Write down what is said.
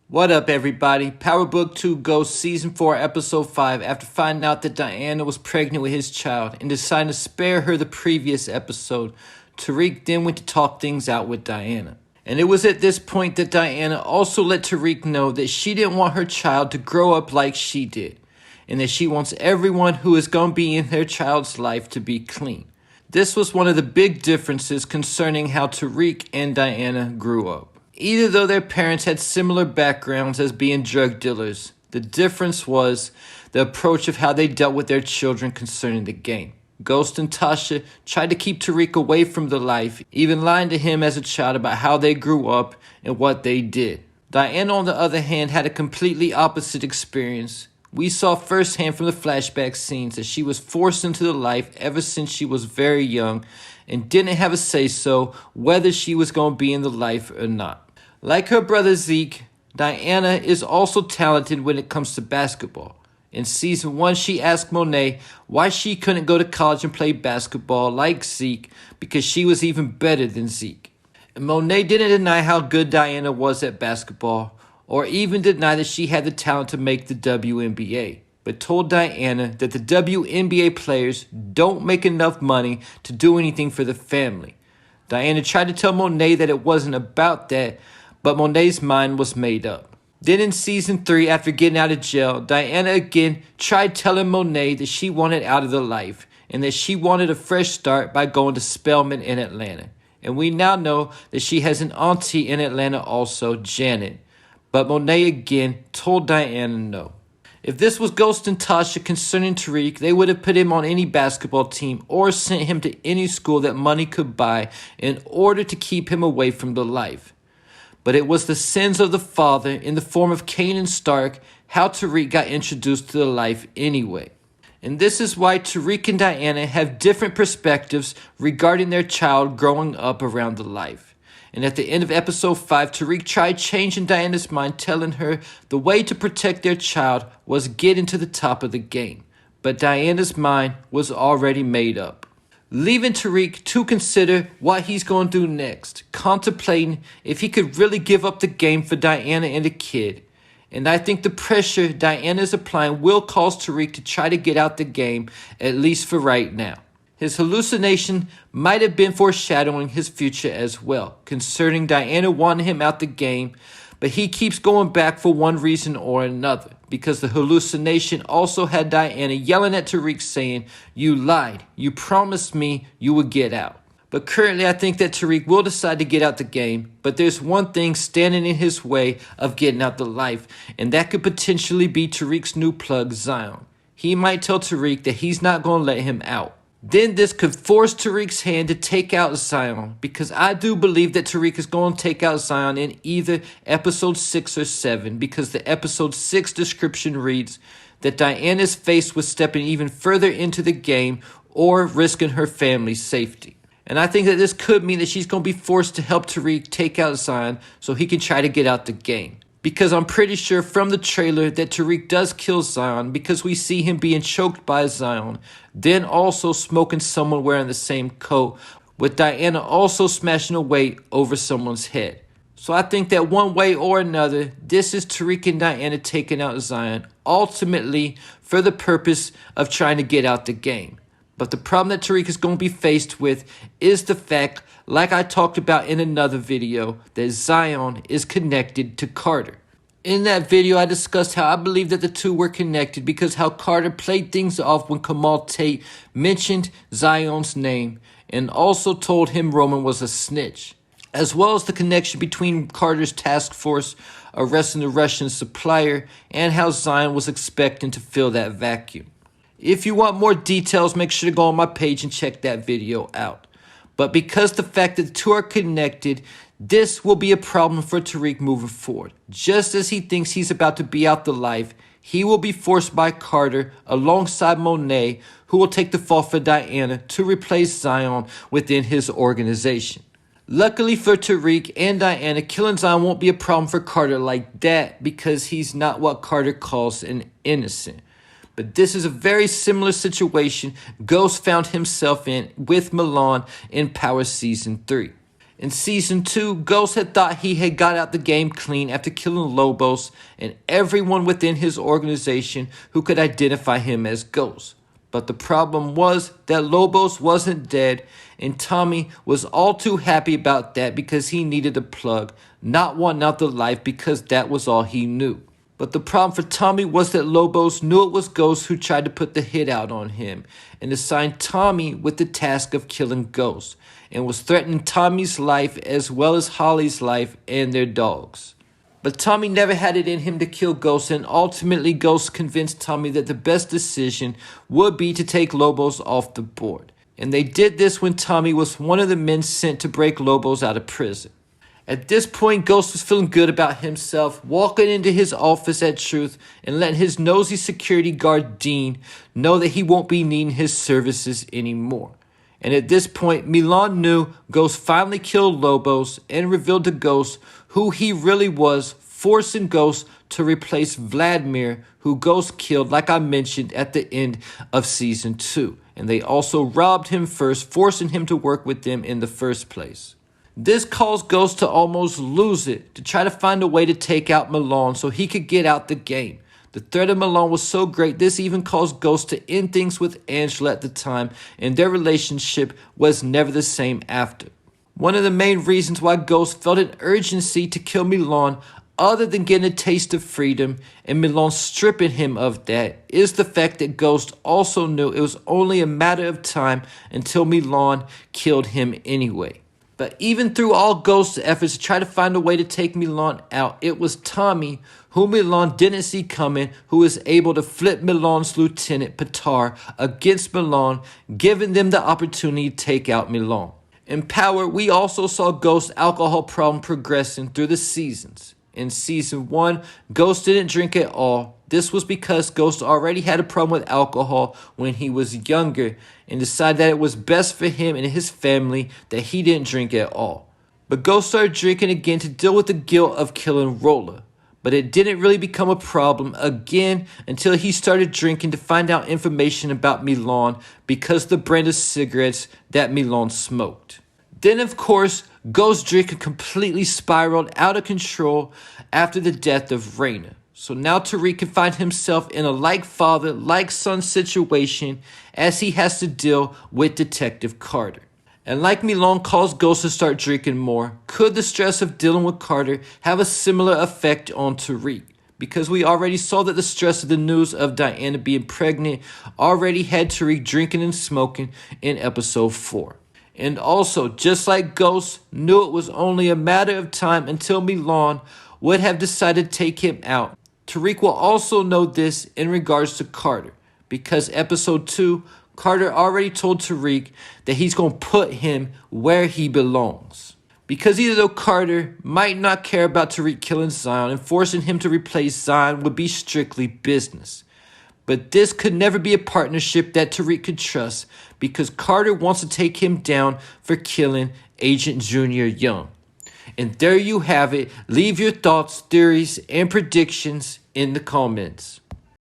What up, everybody? Power Book 2 Ghost Season 4, Episode 5. After finding out that Diana was pregnant with his child and deciding to spare her the previous episode, Tariq then went to talk things out with Diana. And it was at this point that Diana also let Tariq know that she didn't want her child to grow up like she did, and that she wants everyone who is going to be in their child's life to be clean. This was one of the big differences concerning how Tariq and Diana grew up. Either though their parents had similar backgrounds as being drug dealers, the difference was the approach of how they dealt with their children concerning the game. Ghost and Tasha tried to keep Tariq away from the life, even lying to him as a child about how they grew up and what they did. Diana, on the other hand, had a completely opposite experience. We saw firsthand from the flashback scenes that she was forced into the life ever since she was very young and didn't have a say-so whether she was going to be in the life or not. Like her brother Zeke, Diana is also talented when it comes to basketball. In Season 1, she asked Monet why she couldn't go to college and play basketball like Zeke because she was even better than Zeke. And Monet didn't deny how good Diana was at basketball, or even deny that she had the talent to make the WNBA, but told Diana that the WNBA players don't make enough money to do anything for the family. Diana tried to tell Monet that it wasn't about that, but Monet's mind was made up. Then in Season 3, after getting out of jail, Diana again tried telling Monet that she wanted out of the life and that she wanted a fresh start by going to Spelman in Atlanta. And we now know that she has an auntie in Atlanta also, Janet. But Monet again told Diana no. If this was Ghost and Tasha concerning Tariq, they would have put him on any basketball team or sent him to any school that money could buy in order to keep him away from the life. But it was the sins of the father in the form of Cain and Stark how Tariq got introduced to the life anyway. And this is why Tariq and Diana have different perspectives regarding their child growing up around the life. And at the end of Episode 5, Tariq tried changing Diana's mind, telling her the way to protect their child was getting to the top of the game. But Diana's mind was already made up. Leaving Tariq to consider what he's going to do next, contemplating if he could really give up the game for Diana and the kid. And I think the pressure Diana is applying will cause Tariq to try to get out the game, at least for right now. His hallucination might have been foreshadowing his future as well, concerning Diana wanting him out the game, but he keeps going back for one reason or another, because the hallucination also had Diana yelling at Tariq saying, "You lied, you promised me you would get out." But currently I think that Tariq will decide to get out the game, but there's one thing standing in his way of getting out the life, and that could potentially be Tariq's new plug, Zion. He might tell Tariq that he's not going to let him out. Then this could force Tariq's hand to take out Zion, because I do believe that Tariq is going to take out Zion in either Episode 6 or 7, because the Episode 6 description reads that Diana is faced with stepping even further into the game or risking her family's safety. And I think that this could mean that she's going to be forced to help Tariq take out Zion so he can try to get out the game. Because I'm pretty sure from the trailer that Tariq does kill Zion, because we see him being choked by Zion, then also smoking someone wearing the same coat, with Diana also smashing away over someone's head. So I think that one way or another, this is Tariq and Diana taking out Zion, ultimately for the purpose of trying to get out the game. But the problem that Tariq is going to be faced with is the fact, like I talked about in another video, that Zion is connected to Carter. In that video, I discussed how I believe that the two were connected because how Carter played things off when Kamal Tate mentioned Zion's name and also told him Roman was a snitch, as well as the connection between Carter's task force arresting the Russian supplier and how Zion was expecting to fill that vacuum. If you want more details, make sure to go on my page and check that video out. But because the fact that the two are connected, this will be a problem for Tariq moving forward. Just as he thinks he's about to be out the life, he will be forced by Carter alongside Monet, who will take the fall for Diana to replace Zion within his organization. Luckily for Tariq and Diana, killing Zion won't be a problem for Carter like that because he's not what Carter calls an innocent. But this is a very similar situation Ghost found himself in with Milan in Power Season 3. In Season 2, Ghost had thought he had got out the game clean after killing Lobos and everyone within his organization who could identify him as Ghost. But the problem was that Lobos wasn't dead, and Tommy was all too happy about that because he needed a plug, not wanting out the life because that was all he knew. But the problem for Tommy was that Lobos knew it was Ghost who tried to put the hit out on him and assigned Tommy with the task of killing Ghost, and was threatening Tommy's life as well as Holly's life and their dogs. But Tommy never had it in him to kill Ghost, and ultimately Ghost convinced Tommy that the best decision would be to take Lobos off the board. And they did this when Tommy was one of the men sent to break Lobos out of prison. At this point, Ghost was feeling good about himself, walking into his office at Truth and letting his nosy security guard Dean know that he won't be needing his services anymore. And at this point, Milan knew Ghost finally killed Lobos and revealed to Ghost who he really was, forcing Ghost to replace Vladimir, who Ghost killed, like I mentioned, at the end of Season 2. And they also robbed him first, forcing him to work with them in the first place. This caused Ghost to almost lose it, to try to find a way to take out Milan so he could get out the game. The threat of Milan was so great, this even caused Ghost to end things with Angela at the time, and their relationship was never the same after. One of the main reasons why Ghost felt an urgency to kill Milan, other than getting a taste of freedom and Milan stripping him of that, is the fact that Ghost also knew it was only a matter of time until Milan killed him anyway. But even through all Ghost's efforts to try to find a way to take Milan out, it was Tommy, who Milan didn't see coming, who was able to flip Milan's lieutenant, Petar, against Milan, giving them the opportunity to take out Milan. In Power, we also saw Ghost's alcohol problem progressing through the seasons. In Season 1, Ghost didn't drink at all. This was because Ghost already had a problem with alcohol when he was younger and decided that it was best for him and his family that he didn't drink at all. But Ghost started drinking again to deal with the guilt of killing Rolla. But it didn't really become a problem again until he started drinking to find out information about Milan because of the brand of cigarettes that Milan smoked. Then, of course, Ghost drinking completely spiraled out of control after the death of Raina. So now Tariq can find himself in a like father, like son situation as he has to deal with Detective Carter. And like Milan caused Ghost to start drinking more, could the stress of dealing with Carter have a similar effect on Tariq? Because we already saw that the stress of the news of Diana being pregnant already had Tariq drinking and smoking in episode 4. And also, just like Ghost knew it was only a matter of time until Milan would have decided to take him out, Tariq will also know this in regards to Carter, because episode 2, Carter already told Tariq that he's going to put him where he belongs. Because even though Carter might not care about Tariq killing Zion and forcing him to replace Zion would be strictly business. But this could never be a partnership that Tariq could trust because Carter wants to take him down for killing Agent Junior Young. And there you have it. Leave your thoughts, theories, and predictions in the comments.